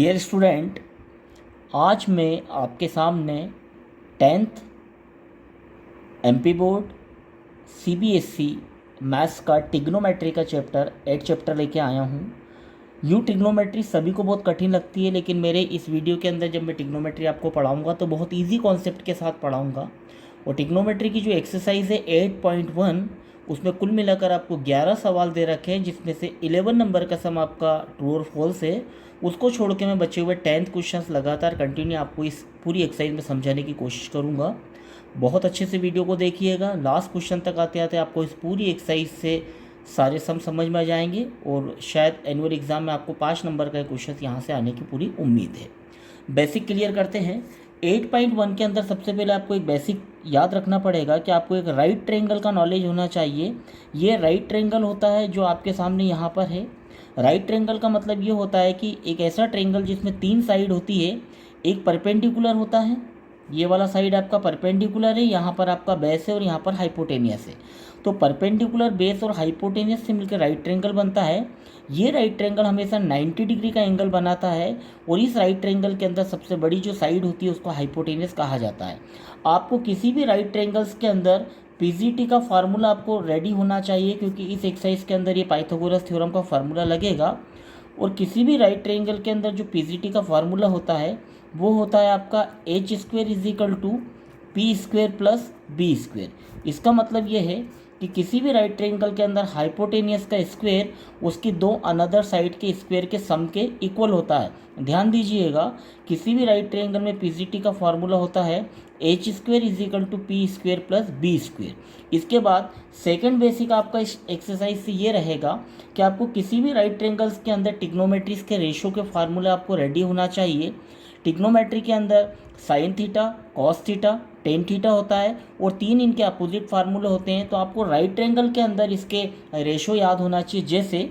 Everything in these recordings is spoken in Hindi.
डियर स्टूडेंट, आज मैं आपके सामने 10th MP board CBSE maths का टिग्नोमेट्री का चैप्टर 8 चैप्टर लेके आया हूँ। यूँ टिग्नोमेट्री सभी को बहुत कठिन लगती है, लेकिन मेरे इस वीडियो के अंदर जब मैं टिग्नोमेट्री आपको पढ़ाऊँगा तो बहुत ईजी कॉन्सेप्ट के साथ पढ़ाऊँगा। और टिग्नोमेट्री की जो एक्सरसाइज है 8.1, उसमें कुल मिलाकर आपको 11 सवाल दे रखे हैं, जिसमें से 11 नंबर का सम आपका ट्रू और फॉल्स है। उसको छोड़ के मैं बचे हुए 10th क्वेश्चंस लगातार कंटिन्यू आपको इस पूरी एक्सरसाइज में समझाने की कोशिश करूँगा। बहुत अच्छे से वीडियो को देखिएगा। लास्ट क्वेश्चन तक आते आते आपको इस पूरी एक्सरसाइज से सारे सम समझ में आ जाएंगे और शायद एनुअल एग्ज़ाम में आपको 5 नंबर का क्वेश्चन यहाँ से आने की पूरी उम्मीद है। बेसिक क्लियर करते हैं। 8.1 के अंदर सबसे पहले आपको एक बेसिक याद रखना पड़ेगा कि आपको एक राइट ट्रायंगल का नॉलेज होना चाहिए। ये राइट ट्रायंगल होता है जो आपके सामने यहाँ पर है। राइट ट्रायंगल का मतलब ये होता है कि एक ऐसा ट्रायंगल जिसमें 3 साइड होती है। एक परपेंडिकुलर होता है, ये वाला साइड आपका परपेंडिकुलर है, यहाँ पर आपका बेस है और यहाँ पर हाइपोटेनियस है। तो परपेंडिकुलर, बेस और हाइपोटेनियस से मिलकर राइट ट्रायंगल बनता है। ये राइट ट्रायंगल हमेशा 90 डिग्री का एंगल बनाता है और इस राइट ट्रायंगल के अंदर सबसे बड़ी जो साइड होती है उसको हाइपोटेनियस कहा जाता है। आपको किसी भी राइट ट्रायंगल्स के अंदर पीजीटी का फार्मूला आपको रेडी होना चाहिए, क्योंकि इस एक्सरसाइज के अंदर ये पाइथागोरस थ्योरम का फार्मूला लगेगा। और किसी भी राइट ट्रायंगल के अंदर जो पीजीटी का फार्मूला होता है वो होता है आपका H square is equal to P square plus B square. इसका मतलब ये है कि किसी भी राइट ट्रायंगल के अंदर हाइपोटेनियस का स्क्वायर उसकी दो अनदर साइड के स्क्वायर के सम के इक्वल होता है। ध्यान दीजिएगा, किसी भी राइट ट्रायंगल में पीजीटी का फार्मूला होता है H square is equal to P square plus B square. इसके बाद सेकंड बेसिक आपका इस एक्सरसाइज से ये रहेगा कि आपको किसी भी राइट ट्रायंगल्स के अंदर टिग्नोमेट्रीज के रेशो के फार्मूले आपको रेडी होना चाहिए। टिग्नोमेट्री के अंदर sine theta, cos theta, tan theta होता है और 3 इनके अपोजिट फार्मूले होते हैं। तो आपको राइट ट्रायंगल के अंदर इसके रेशो याद होना चाहिए। जैसे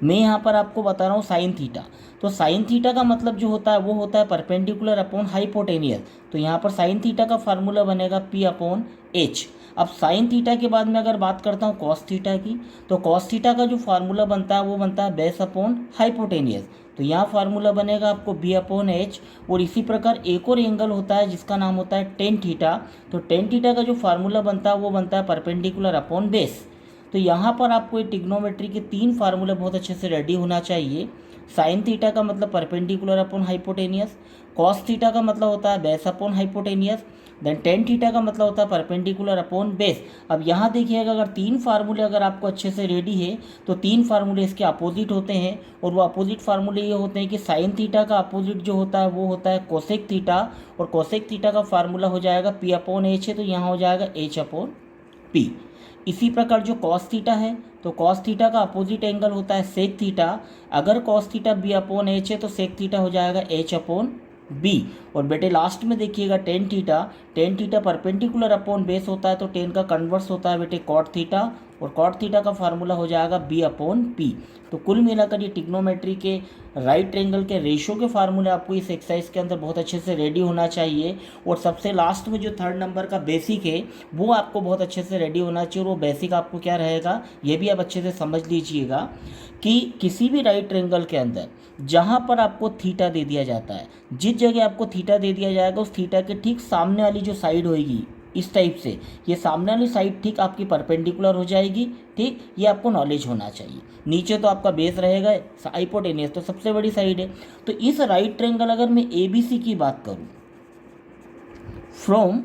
मैं यहाँ पर आपको बता रहा हूँ साइन थीटा, तो साइन थीटा का मतलब जो होता है वो होता है परपेंडिकुलर अपॉन हाइपोटेनियस। तो यहाँ पर साइन थीटा का फार्मूला बनेगा पी अपॉन एच। अब साइन थीटा के बाद में अगर बात करता हूँ कॉस थीटा की, तो कॉस थीटा का जो फार्मूला बनता है वो बनता है बेस अपॉन हाइपोटेनियस। तो यहाँ फार्मूला बनेगा आपको बी अपॉन एच। और इसी प्रकार एक और एंगल होता है जिसका नाम होता है टेन थीटा। तो टेन थीटा का जो फार्मूला बनता है वो बनता है परपेंडिकुलर अपॉन बेस। तो यहाँ पर आपको ये टिग्नोमेट्री के 3 फार्मूले बहुत अच्छे से रेडी होना चाहिए। साइन थीटा का मतलब perpendicular upon hypotenuse, cos theta का मतलब होता है base upon hypotenuse, then tan theta का मतलब होता है परपेंडिकुलर अपॉन बेस। अब यहाँ देखिएगा, अगर 3 फार्मूले अगर आपको अच्छे से रेडी है तो 3 फार्मूले इसके अपोजिट होते हैं। और वो अपोजिट फार्मूले ये होते हैं कि साइन थीटा का अपोजिट जो होता है वो होता है कोसेक थीटा, और कोसेक थीटा का फार्मूला हो जाएगा पी अपॉन एच है, तो यहाँ हो जाएगा एच अपॉन पी। इसी प्रकार जो कॉस थीटा है, तो कॉस थीटा का अपोजिट एंगल होता है सेक थीटा। अगर cos theta B upon H है तो सेक थीटा हो जाएगा एच अपॉन बी। और बेटे लास्ट में देखिएगा tan theta, tan theta perpendicular upon base होता है, तो टेन का कन्वर्स होता है बेटे कॉट थीटा, और कॉट थीटा का फार्मूला हो जाएगा बी अपॉन पी। तो कुल मिलाकर ये टिग्नोमेट्री के राइट ट्रायंगल के रेशो के फार्मूले आपको इस एक्सरसाइज के अंदर बहुत अच्छे से रेडी होना चाहिए। और सबसे लास्ट में जो 3rd नंबर का बेसिक है वो आपको बहुत अच्छे से रेडी होना चाहिए। और वो बेसिक आपको क्या रहेगा ये भी आप अच्छे से समझ लीजिएगा कि किसी भी राइट ट्रायंगल के अंदर जहाँ पर आपको थीटा दे दिया जाता है, जिस जगह आपको थीटा दे दिया जाएगा उस थीटा के ठीक सामने वाली जो साइड होगी इस टाइप से, ये सामने वाली साइड ठीक आपकी परपेंडिकुलर हो जाएगी। ठीक, ये आपको नॉलेज होना चाहिए। नीचे तो आपका बेस रहेगा, हाइपोटेनियस तो सबसे बड़ी साइड है। तो इस राइट ट्रायंगल अगर मैं ABC की बात करूँ, फ्रॉम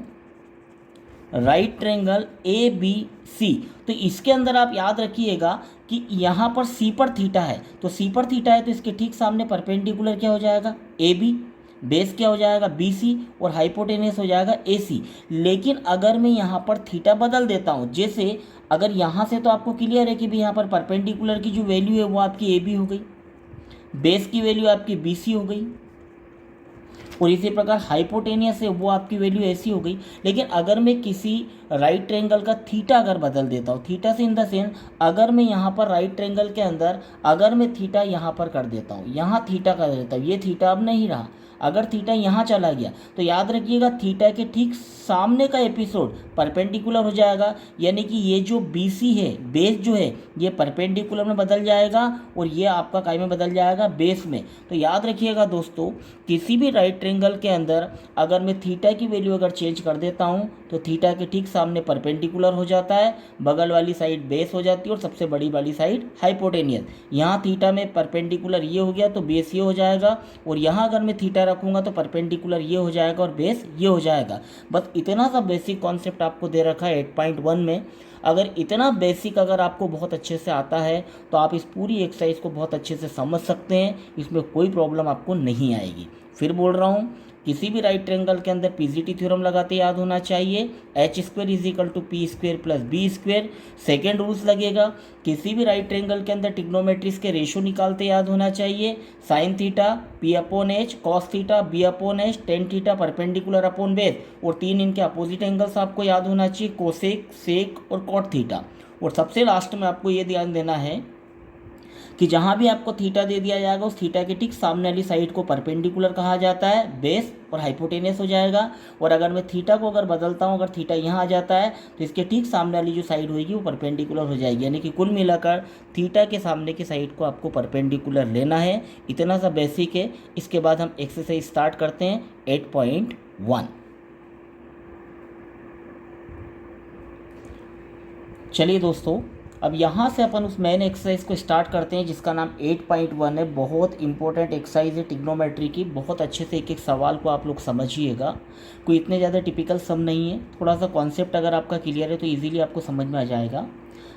राइट ट्रायंगल ABC, तो इसके अंदर आप याद रखिएगा कि यहाँ पर C पर थीटा है, तो C पर थीटा है तो इसके ठीक सामने परपेंडिकुलर क्या हो जाएगा AB, बेस क्या हो जाएगा BC और हाइपोटेनियस हो जाएगा AC। लेकिन अगर मैं यहाँ पर थीटा बदल देता हूँ, जैसे अगर यहाँ से तो आपको क्लियर है कि भी यहाँ पर परपेंडिकुलर की जो वैल्यू है वो आपकी AB हो गई, बेस की वैल्यू आपकी BC हो गई, और इसी प्रकार हाइपोटेनियस है वो आपकी वैल्यू ऐसी हो गई। लेकिन अगर मैं किसी राइट ट्रायंगल का थीटा अगर बदल देता हूँ, थीटा से इन द सेंस अगर मैं यहाँ पर राइट ट्रायंगल के अंदर अगर मैं थीटा यहाँ पर कर देता हूँ, यहाँ थीटा कर देता हूँ, ये थीटा अब नहीं रहा, अगर थीटा यहाँ चला गया तो याद रखिएगा थीटा के ठीक सामने का एपिसोड परपेंडिकुलर हो जाएगा, यानी कि ये जो BC है, बेस जो है ये परपेंडिकुलर में बदल जाएगा और ये आपका काय में बदल जाएगा, बेस में। तो याद रखिएगा दोस्तों, किसी भी राइट ट्रायंगल के अंदर अगर मैं थीटा की वैल्यू अगर चेंज कर देता हूँ तो थीटा के ठीक सामने परपेंडिकुलर हो जाता है, बगल वाली साइड बेस हो जाती है और सबसे बड़ी वाली साइड हाइपोटेनियस। यहाँ थीटा में परपेंडिकुलर ये हो गया तो बेस ये हो जाएगा, और यहाँ अगर मैं थीटा रखूँगा तो परपेंडिकुलर ये हो जाएगा और बेस ये हो जाएगा। बस इतना सा बेसिक कॉन्सेप्ट आपको दे रखा है 8.1 में। अगर इतना बेसिक अगर आपको बहुत अच्छे से आता है तो आप इस पूरी एक्सरसाइज को बहुत अच्छे से समझ सकते हैं, इसमें कोई प्रॉब्लम आपको नहीं आएगी। फिर बोल रहा हूँ, किसी भी राइट ट्रायंगल के अंदर पीजीटी थ्योरम लगाते याद होना चाहिए, h² = p² + b²। Second rules लगेगा, किसी भी राइट ट्रायंगल के अंदर ट्रिग्नोमेट्रीज के रेशो निकालते याद होना चाहिए, sin theta p/h, cos theta b/h, tan theta perpendicular upon base, और 3 इनके अपोजिट एंगल्स आपको याद होना चाहिए, कोसेक, सेक और कॉट थीटा। और सबसे लास्ट में आपको ये ध्यान देना है कि जहाँ भी आपको थीटा दे दिया जाएगा उस थीटा के ठीक सामने वाली साइड को परपेंडिकुलर कहा जाता है, बेस और हाइपोटेनियस हो जाएगा। और अगर मैं थीटा को अगर बदलता हूँ, अगर थीटा यहाँ आ जाता है तो इसके ठीक सामने वाली जो साइड होगी वो परपेंडिकुलर हो जाएगी, यानी कि कुल मिलाकर थीटा के सामने की साइड को आपको परपेंडिकुलर लेना है। इतना सा बेसिक है। इसके बाद हम एक्सरसाइज स्टार्ट करते हैं 8.1। चलिए दोस्तों, अब यहाँ से अपन उस मेन एक्सरसाइज को स्टार्ट करते हैं जिसका नाम 8.1 है। बहुत इंपॉर्टेंट एक्सरसाइज है ट्रिग्नोमेट्री की, बहुत अच्छे से एक एक सवाल को आप लोग समझिएगा। कोई इतने ज़्यादा टिपिकल सम नहीं है, थोड़ा सा कॉन्सेप्ट अगर आपका क्लियर है तो इजीली आपको समझ में आ जाएगा।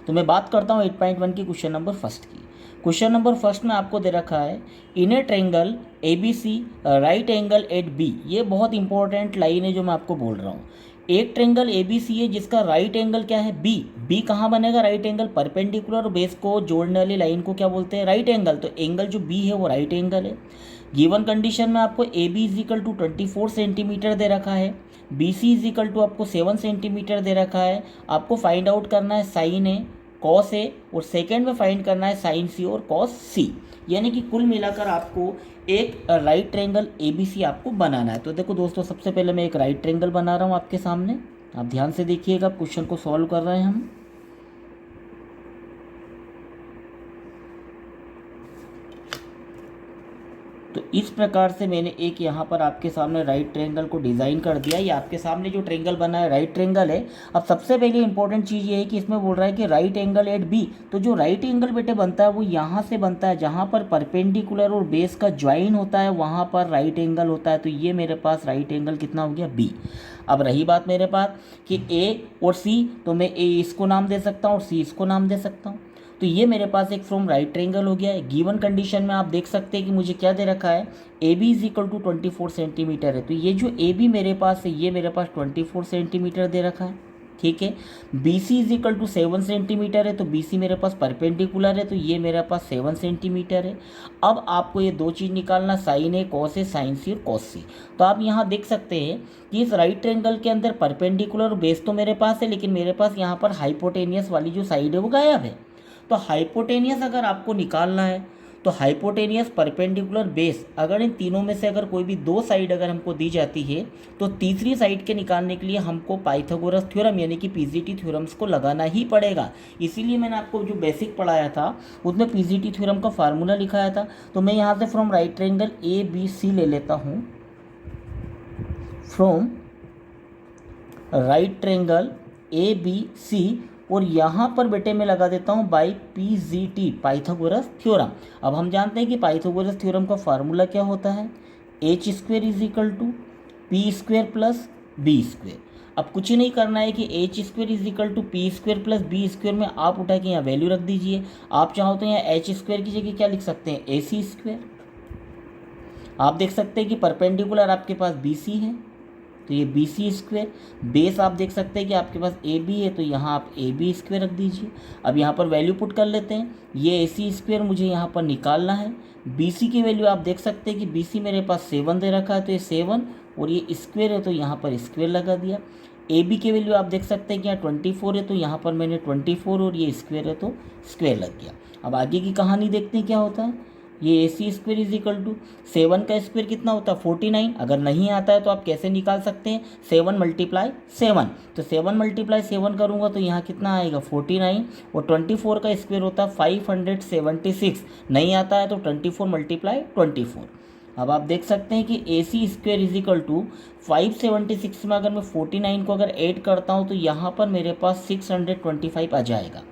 तो मैं बात करता हूँ 8.1 की क्वेश्चन नंबर फर्स्ट की। क्वेश्चन नंबर फर्स्ट में आपको दे रखा है, in a triangle ABC right angle at B। ये बहुत इंपॉर्टेंट लाइन है जो मैं आपको बोल रहा हूँ। एक ट्रायंगल ABC है जिसका राइट एंगल क्या है, B कहाँ बनेगा, राइट एंगल परपेंडिकुलर बेस को जोड़ने वाली लाइन को क्या बोलते हैं, राइट एंगल। तो एंगल जो B है वो राइट एंगल है। गिवन कंडीशन में आपको AB = 24 सेंटीमीटर दे रखा है, BC = आपको 7 सेंटीमीटर दे रखा है। आपको फाइंड आउट करना है साइन A कॉस A, और सेकेंड में फाइंड करना है साइन C और कॉस C। यानी कि कुल मिलाकर आपको एक राइट ट्रायंगल ABC आपको बनाना है। तो देखो दोस्तों, सबसे पहले मैं एक राइट ट्रायंगल बना रहा हूँ आपके सामने। आप ध्यान से देखिएगा, क्वेश्चन को सॉल्व कर रहे हैं हम। तो इस प्रकार से मैंने एक यहाँ पर आपके सामने राइट ट्रायंगल को डिज़ाइन कर दिया। ये आपके सामने जो ट्रायंगल बना है राइट ट्रायंगल है। अब सबसे पहले इंपॉर्टेंट चीज़ ये है कि इसमें बोल रहा है कि राइट एंगल एट B। तो जो राइट एंगल बेटे बनता है वो यहाँ से बनता है, जहाँ पर परपेंडिकुलर और बेस का ज्वाइन होता है वहाँ पर राइट एंगल होता है। तो ये मेरे पास राइट एंगल कितना हो गया, B। अब रही बात मेरे पास कि A और C, तो मैं A इसको नाम दे सकता हूँ और C इसको नाम दे सकता हूँ। तो ये मेरे पास एक फ्रॉम राइट ट्रायंगल हो गया है। गिवन कंडीशन में आप देख सकते हैं कि मुझे क्या दे रखा है, AB = 24 सेंटीमीटर है। तो ये जो AB मेरे पास है ये मेरे पास 24 सेंटीमीटर दे रखा है, ठीक है। BC = 7 सेंटीमीटर है, तो BC मेरे पास परपेंडिकुलर है, तो ये मेरे पास 7 सेंटीमीटर है। अब आपको ये दो चीज़ निकालना, sine A cos A, sine C और कॉस C। तो आप यहाँ देख सकते हैं कि इस राइट ट्रायंगल के अंदर परपेंडिकुलर और बेस तो मेरे पास है, लेकिन मेरे पास यहाँ पर हाइपोटेनियस वाली जो साइड है वो गायब है। तो हाइपोटेनियस अगर आपको निकालना है तो हाइपोटेनियस, परपेंडिकुलर, बेस, अगर इन तीनों में से अगर कोई भी दो साइड अगर हमको दी जाती है तो तीसरी साइड के निकालने के लिए हमको पाइथागोरस थ्योरम यानी कि पीजीटी थ्योरम्स को लगाना ही पड़ेगा। इसीलिए मैंने आपको जो बेसिक पढ़ाया था उसमें पीजीटी थ्योरम का फार्मूला लिखाया था। तो मैं यहाँ से फ्रॉम राइट ट्रायंगल ABC ले लेता हूँ, फ्रॉम राइट ट्रायंगल ABC, और यहाँ पर बेटे मैं लगा देता हूँ बाई PGT, पाइथागोरस थ्योरम। अब हम जानते हैं कि पाइथागोरस थ्योरम का फार्मूला क्या होता है, h² = p² + b²। अब कुछ ही नहीं करना है कि h² = p² + b² में आप उठा के यहाँ वैल्यू रख दीजिए। आप चाहो तो यहाँ h² की जगह क्या लिख सकते हैं, AC²। आप देख सकते हैं कि परपेंडिकुलर आपके पास BC है तो ये BC²। बेस आप देख सकते हैं कि आपके पास AB है तो यहाँ आप AB² रख दीजिए। अब यहाँ पर वैल्यू पुट कर लेते हैं, ये AC² मुझे यहाँ पर निकालना है। BC की वैल्यू आप देख सकते हैं कि BC मेरे पास 7 दे रखा है, तो ये 7 और ये स्क्वेयर है तो यहाँ पर स्क्वेयर लगा दिया। AB की वैल्यू आप देख सकते हैं कि यहाँ 24 है तो यहाँ पर मैंने 24, और ये स्क्वेयर है तो स्क्वेयर लग गया। अब आगे की कहानी देखते हैं क्या होता है। ये ए C square is equal to 7 का स्क्वेयर कितना होता है 49। अगर नहीं आता है तो आप कैसे निकाल सकते हैं 7 मल्टीप्लाई 7, तो 7 मल्टीप्लाई 7 करूँगा तो यहाँ कितना आएगा 49, और 24 का स्क्वेयर होता है 576। नहीं आता है तो 24 मल्टीप्लाई 24। अब आप देख सकते हैं कि ए C square is equal to 576 में अगर मैं 49 को अगर ऐड करता हूँ तो यहाँ पर मेरे पास 625 आ जाएगा।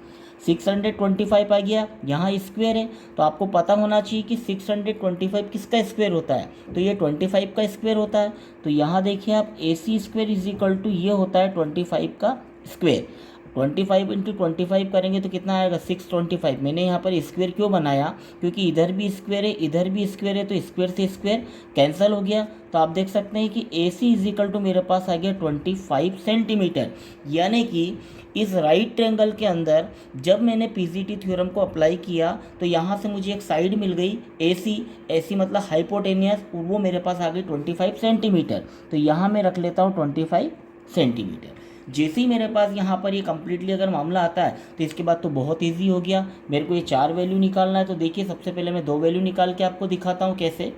625 आ गया, यहाँ स्क्वेयर है तो आपको पता होना चाहिए कि 625 किसका स्क्वेयर होता है, तो ये 25 का स्क्वेयर होता है। तो यहाँ देखिए आप ए C square is equal to ये होता है 25 का स्क्वेयर। 25 इंटू 25 करेंगे तो कितना आएगा 625। मैंने यहाँ पर स्क्वेयर क्यों बनाया, क्योंकि इधर भी स्क्वेयर है इधर भी स्क्वेयर है, तो स्क्वेयर से स्क्वेयर कैंसिल हो गया। तो आप देख सकते हैं कि ए सी इज इक्वल टू मेरे पास आ गया 25 सेंटीमीटर। यानी कि इस राइट ट्रायंगल के अंदर जब मैंने पीजीटी थ्योरम को अप्लाई किया तो यहाँ से मुझे एक साइड मिल गई ए सी मतलब हाइपोटेनियस, और वो मेरे पास आ गई 25 सेंटीमीटर। तो यहाँ मैं रख लेता हूँ 25 सेंटीमीटर। जैसे ही मेरे पास यहाँ पर ये कम्प्लीटली अगर मामला आता है तो इसके बाद तो बहुत इजी हो गया। मेरे को ये 4 वैल्यू निकालना है, तो देखिए सबसे पहले मैं 2 वैल्यू निकाल के आपको दिखाता हूँ कैसे।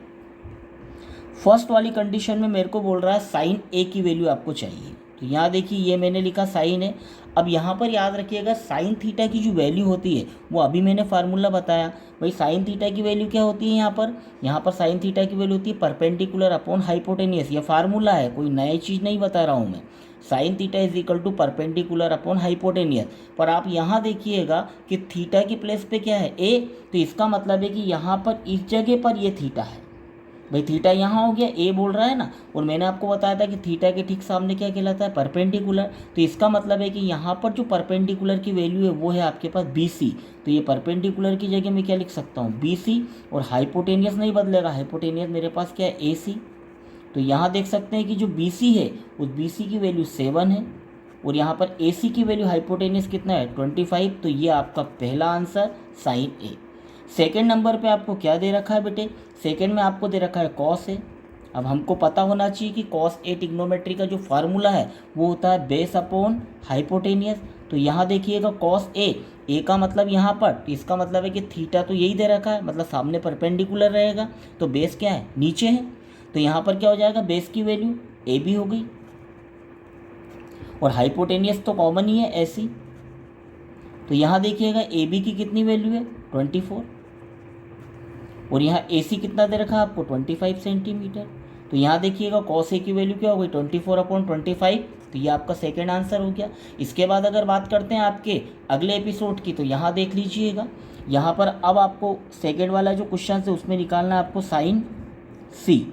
फर्स्ट वाली कंडीशन में मेरे को बोल रहा है साइन ए की वैल्यू आपको चाहिए, तो यहाँ देखिए ये मैंने लिखा साइन है। अब यहाँ पर याद रखिएगा साइन थीटा की जो वैल्यू होती है वो अभी मैंने फार्मूला बताया। भाई साइन थीटा की वैल्यू क्या होती है यहाँ पर साइन थीटा की वैल्यू होती है परपेंडिकुलर अपॉन हाइपोटेनियस। ये फार्मूला है, कोई नई चीज़ नहीं बता रहा हूँ मैं। Sine theta is equal to perpendicular upon hypotenuse. पर आप यहाँ देखिएगा कि थीटा की प्लेस पे क्या है ए, तो इसका मतलब है कि यहाँ पर इस जगह पर ये थीटा है। भाई थीटा यहाँ हो गया, ए बोल रहा है ना, और मैंने आपको बताया था कि थीटा के ठीक सामने क्या कहलाता है परपेंडिकुलर। तो इसका मतलब है कि यहाँ पर जो परपेंडिकुलर की वैल्यू है वो है आपके पास बी सी। तो ये परपेंडिकुलर की जगह मैं क्या लिख सकता हूँ बी सी, और हाइपोटेनियस नहीं बदलेगा, हाइपोटेनियस मेरे पास क्या है ए सी। तो यहाँ देख सकते हैं कि जो बी सी है उस बी सी की वैल्यू 7 है, और यहाँ पर ए सी की वैल्यू हाइपोटेनियस कितना है 25। तो ये आपका पहला आंसर साइन ए। सेकेंड नंबर पे आपको क्या दे रखा है बेटे, सेकेंड में आपको दे रखा है कॉस ए। अब हमको पता होना चाहिए कि कॉस ए ट्रिग्नोमेट्री का जो फार्मूला है वो होता है बेस अपॉन हाइपोटेनियस। तो यहाँ देखिएगा कॉस ए का मतलब यहाँ पर, तो इसका मतलब है कि थीटा तो यही दे रखा है, मतलब सामने परपेंडिकुलर रहेगा, तो बेस क्या है नीचे है। तो यहाँ पर क्या हो जाएगा बेस की वैल्यू ए बी हो गई, और हाइपोटेनियस तो कॉमन ही है ऐसी। तो यहाँ देखिएगा ए बी की कितनी वैल्यू है 24, और यहाँ ए सी कितना दे रखा है आपको 25 सेंटीमीटर। तो यहाँ देखिएगा कॉस ए की वैल्यू क्या हो गई 24/25। तो ये आपका सेकेंड आंसर हो गया। इसके बाद अगर बात करते हैं आपके अगले एपिसोड की, तो यहाँ देख लीजिएगा, यहाँ पर अब आपको सेकेंड वाला जो क्वेश्चन है उसमें निकालना है आपको साइन सी।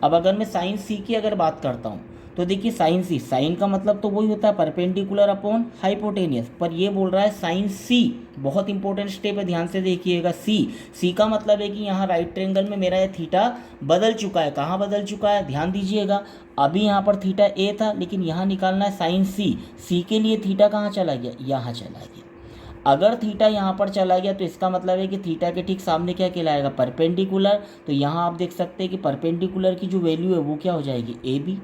अब अगर मैं साइन सी की अगर बात करता हूँ तो देखिए साइन सी, साइन का मतलब तो वही होता है परपेंडिकुलर अपॉन हाइपोटेनियस, पर ये बोल रहा है साइन सी। बहुत इंपॉर्टेंट स्टेप है, ध्यान से देखिएगा। सी का मतलब है कि यहाँ राइट ट्रायंगल में मेरा ये थीटा बदल चुका है। कहाँ बदल चुका है ध्यान दीजिएगा, अभी यहाँ पर थीटा ए था, लेकिन यहाँ निकालना है साइन सी के लिए थीटा कहाँ चला गया यहाँ चला गया। अगर थीटा यहाँ पर चला गया तो इसका मतलब है कि थीटा के ठीक सामने क्या कहलाएगा परपेंडिकुलर। तो यहाँ आप देख सकते हैं कि परपेंडिकुलर की जो वैल्यू है वो क्या हो जाएगी ए बी।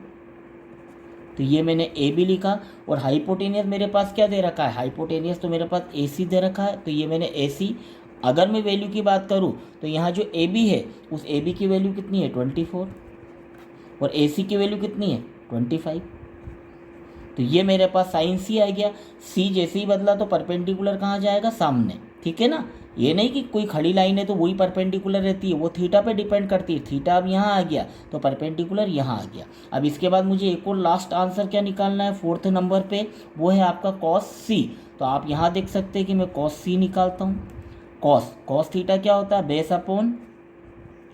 तो ये मैंने ए बी लिखा, और हाइपोटेनियस मेरे पास क्या दे रखा है, हाइपोटेनियस तो मेरे पास ए सी दे रखा है, तो ये मैंने ए सी। अगर मैं वैल्यू की बात करूँ तो यहाँ जो ए बी है उस ए बी की वैल्यू कितनी है 24, और ए सी की वैल्यू कितनी है 25। तो ये मेरे पास साइन सी आ गया। सी जैसे ही बदला तो परपेंडिकुलर कहाँ जाएगा सामने, ठीक है ना। ये नहीं कि कोई खड़ी लाइन है तो वही परपेंडिकुलर रहती है, वो थीटा पे डिपेंड करती है। थीटा अब यहाँ आ गया तो परपेंडिकुलर यहाँ आ गया। अब इसके बाद मुझे एक और लास्ट आंसर क्या निकालना है फोर्थ नंबर पे, वो है आपका कॉस सी। तो आप यहाँ देख सकते हैं कि मैं कॉस सी निकालता हूँ। कॉस थीटा क्या होता है बेस अपॉन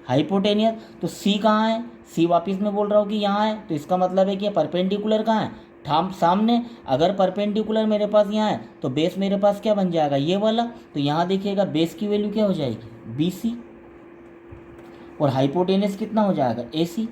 हाइपोटेनियस। तो सी कहाँ है, सी वापस में बोल रहा हूँ कि यहाँ है, तो इसका मतलब है कि परपेंडिकुलर कहाँ है सामने। अगर परपेंडिकुलर मेरे पास यहाँ है तो बेस मेरे पास क्या बन जाएगा ये वाला। तो यहाँ देखिएगा बेस की वैल्यू क्या हो जाएगी बी सी, और हाइपोटेनियस कितना हो जाएगा ए सी।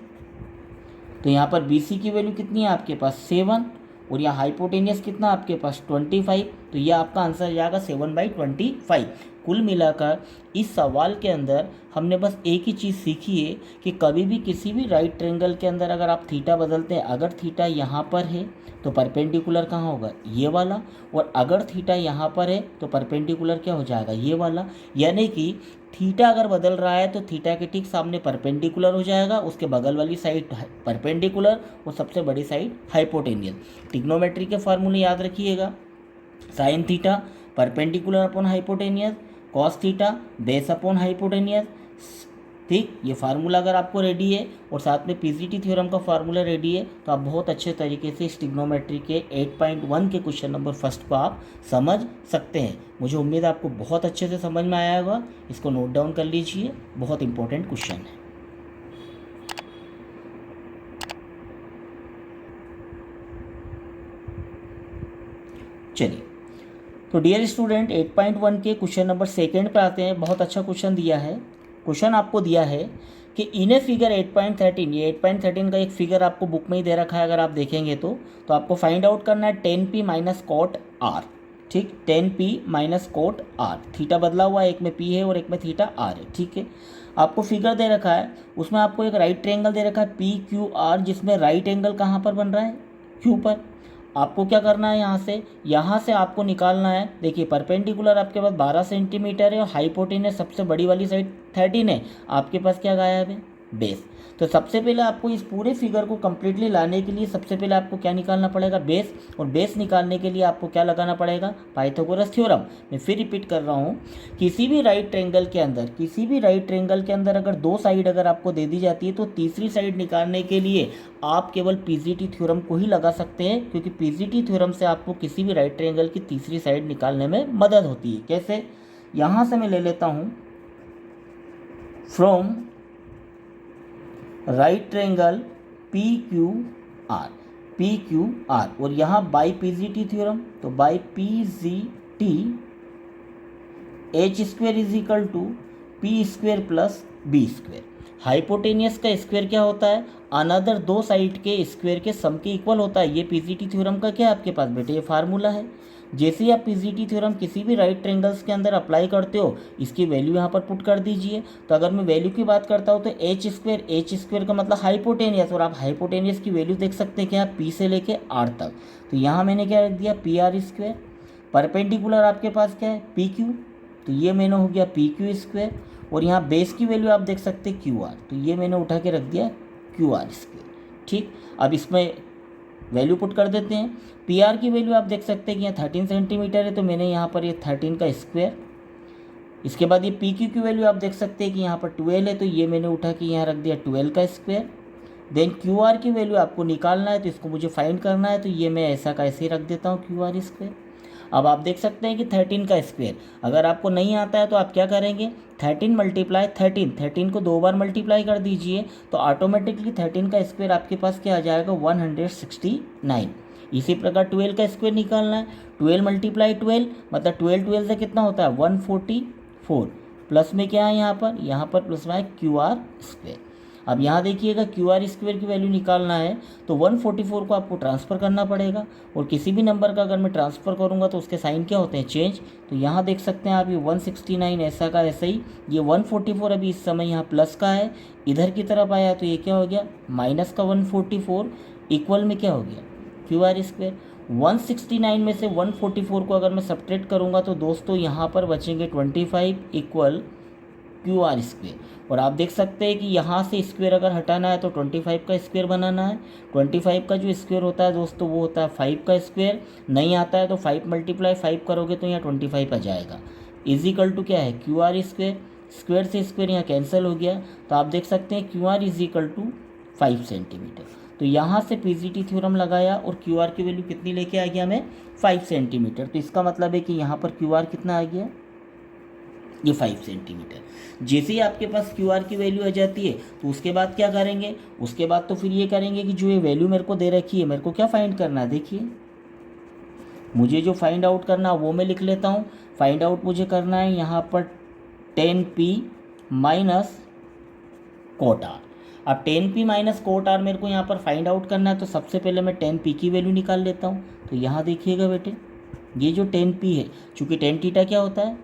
तो यहाँ पर बी सी की वैल्यू कितनी है आपके पास 7, और यहाँ हाइपोटेनियस कितना आपके पास 25। तो ये आपका आंसर आ जाएगा 7/25। कुल मिलाकर इस सवाल के अंदर हमने बस एक ही चीज़ सीखी है कि कभी भी किसी भी राइट ट्रायंगल के अंदर अगर आप थीटा बदलते हैं, अगर थीटा यहाँ पर है तो परपेंडिकुलर कहाँ होगा, ये वाला, और अगर थीटा यहाँ पर है तो परपेंडिकुलर क्या हो जाएगा, ये वाला। यानी कि थीटा अगर बदल रहा है तो थीटा के ठीक सामने परपेंडिकुलर हो जाएगा, उसके बगल वाली साइड परपेंडिकुलर और सबसे बड़ी साइड हाइपोटेनियस। ट्रिग्नोमेट्री के फार्मूले याद रखिएगा, sine theta perpendicular upon hypotenuse, cos theta base upon hypotenuse. ठीक, ये फार्मूला अगर आपको रेडी है और साथ में पीजीटी थ्योरम का फार्मूला रेडी है तो आप बहुत अच्छे तरीके से इस ट्रिग्नोमेट्री के 8.1 के क्वेश्चन नंबर फर्स्ट को आप समझ सकते हैं। मुझे उम्मीद है आपको बहुत अच्छे से समझ में आया होगा। इसको नोट डाउन कर लीजिए, बहुत इंपॉर्टेंट क्वेश्चन है। चलिए, तो डियर स्टूडेंट 8.1 के क्वेश्चन नंबर सेकंड पे आते हैं। बहुत अच्छा क्वेश्चन दिया है। क्वेश्चन आपको दिया है कि इन ए फिगर 8.13, ये 8.13 का एक फिगर आपको बुक में ही दे रखा है, अगर आप देखेंगे तो आपको फाइंड आउट करना है 10p माइनस कॉट आर। ठीक, 10p minus cot R, theta बदला हुआ है, एक में p है और एक में थीटा आर है। ठीक है, आपको फिगर दे रखा है, उसमें आपको एक राइट ट्रायंगल दे रखा है PQR, जिसमें राइट एंगल कहाँ पर बन रहा है, Q पर। आपको क्या करना है, यहाँ से आपको निकालना है। देखिए परपेंडिकुलर आपके पास 12 सेंटीमीटर है और हाइपोटेनस सबसे बड़ी वाली साइड 13 है। आपके पास क्या गायब है, बेस। तो सबसे पहले आपको इस पूरे फिगर को कम्प्लीटली लाने के लिए सबसे पहले आपको क्या निकालना पड़ेगा, बेस। और बेस निकालने के लिए आपको क्या लगाना पड़ेगा, पाइथागोरस थ्योरम। मैं फिर रिपीट कर रहा हूँ, किसी भी राइट ट्रायंगल के अंदर अगर दो साइड अगर आपको दे दी जाती है तो तीसरी साइड निकालने के लिए आप केवल पीजीटी थ्योरम को ही लगा सकते हैं, क्योंकि पीजीटी थ्योरम से आपको किसी भी राइट ट्रायंगल की तीसरी साइड निकालने में मदद होती है। कैसे, यहाँ से मैं ले लेता हूँ फ्रॉम राइट ट्रायंगल PQR, और यहाँ बाई पीजीटी थ्योरम, तो by PGT H square is equal to P square plus B square. Hypotenuse का स्क्वायर क्या होता है, अनदर दो साइड के स्क्वायर के सम के इक्वल होता है। ये पीजीटी थ्योरम का क्या है आपके पास बेटे, ये फार्मूला है। जैसे ही आप पीजीटी थ्योरम किसी भी राइट ट्रायंगल्स के अंदर अप्लाई करते हो, इसकी वैल्यू यहाँ पर पुट कर दीजिए। तो अगर मैं वैल्यू की बात करता हूँ तो एच स्क्वायर का मतलब हाइपोटेनियस, और आप हाइपोटेनियस की वैल्यू देख सकते हैं क्या, P से लेके R तक। तो यहाँ मैंने क्या रख दिया, PR स्क्वायर। परपेंडिकुलर आपके पास क्या है, PQ, तो ये मैंने हो गया PQ स्क्वायर। और यहाँ बेस की वैल्यू आप देख सकते हैं QR, तो ये मैंने उठा के रख दिया QR स्क्वायर। ठीक, अब इसमें वैल्यू पुट कर देते हैं। PR की वैल्यू आप देख सकते हैं कि यहाँ 13 सेंटीमीटर है, तो मैंने यहाँ पर ये 13 का स्क्वायर। इसके बाद ये PQ की वैल्यू आप देख सकते हैं कि यहाँ पर 12 है, तो ये मैंने उठा के यहाँ रख दिया 12 का स्क्वायर। देन QR की वैल्यू आपको निकालना है, तो इसको मुझे फाइंड करना है, तो ये मैं ऐसा का ऐसे ही रख देता हूँ QR स्क्वायर। अब आप देख सकते हैं कि 13 का स्क्वायर, अगर आपको नहीं आता है तो आप क्या करेंगे, 13 मल्टीप्लाई 13 को 2 बार मल्टीप्लाई कर दीजिए, तो ऑटोमेटिकली 13 का स्क्वायर आपके पास क्या आ जाएगा, 169। इसी प्रकार 12 का स्क्वायर निकालना है, 12 मल्टीप्लाई 12 मतलब 12 से कितना होता है, 144। प्लस में क्या है यहाँ पर प्लस में है QR स्क्वायर। अब यहाँ देखिएगा QR स्क्वायर की वैल्यू निकालना है, तो 144 को आपको ट्रांसफ़र करना पड़ेगा। और किसी भी नंबर का अगर मैं ट्रांसफ़र करूँगा तो उसके साइन क्या होते हैं, चेंज। तो यहाँ देख सकते हैं आप ये 169 ऐसा का ऐसा ही, ये 144 अभी इस समय यहाँ प्लस का है, इधर की तरफ आया तो ये क्या हो गया, माइनस का 144 इक्वल में क्या हो गया, QR स्क्वायर। 169 में से 144 को अगर मैं सब्ट्रैक्ट करूँगा तो दोस्तों यहाँ पर बचेंगे 25 इक्वल QR स्क्वायर। और आप देख सकते हैं कि यहाँ से स्क्वायर अगर हटाना है तो 25 का स्क्वायर बनाना है। 25 का जो स्क्वायर होता है दोस्तों वो होता है 5 का स्क्वायर। नहीं आता है तो 5 मल्टीप्लाई 5 करोगे तो यहाँ 25 आ जाएगा। इजिकल टू क्या है, QR स्क्वायर। स्क्वायर से स्क्वायर यहाँ कैंसिल हो गया, तो आप देख सकते हैं QR इजिकल टू 5 सेंटीमीटर। तो यहाँ से पीजीटी थ्योरम लगाया और QR की वैल्यू कितनी लेके आ गया मैं, 5 सेंटीमीटर। तो इसका मतलब है कि यहाँ पर QR कितना आ गया, ये 5 सेंटीमीटर। जैसे ही आपके पास QR की वैल्यू आ जाती है तो उसके बाद क्या करेंगे, उसके बाद तो फिर ये करेंगे कि जो ये वैल्यू मेरे को दे रखी है, मेरे को क्या फाइंड करना है, देखिए मुझे जो फाइंड आउट करना है वो मैं लिख लेता हूँ। फाइंड आउट मुझे करना है यहाँ पर 10p माइनस कोट आर। अब 10p माइनस कोट आर मेरे को यहाँ पर फाइंड आउट करना है, तो सबसे पहले मैं 10p की वैल्यू निकाल लेता हूँ। तो यहाँ देखिएगा बेटे, ये जो टेन पी है, चूँकि टेन थीटा क्या होता है,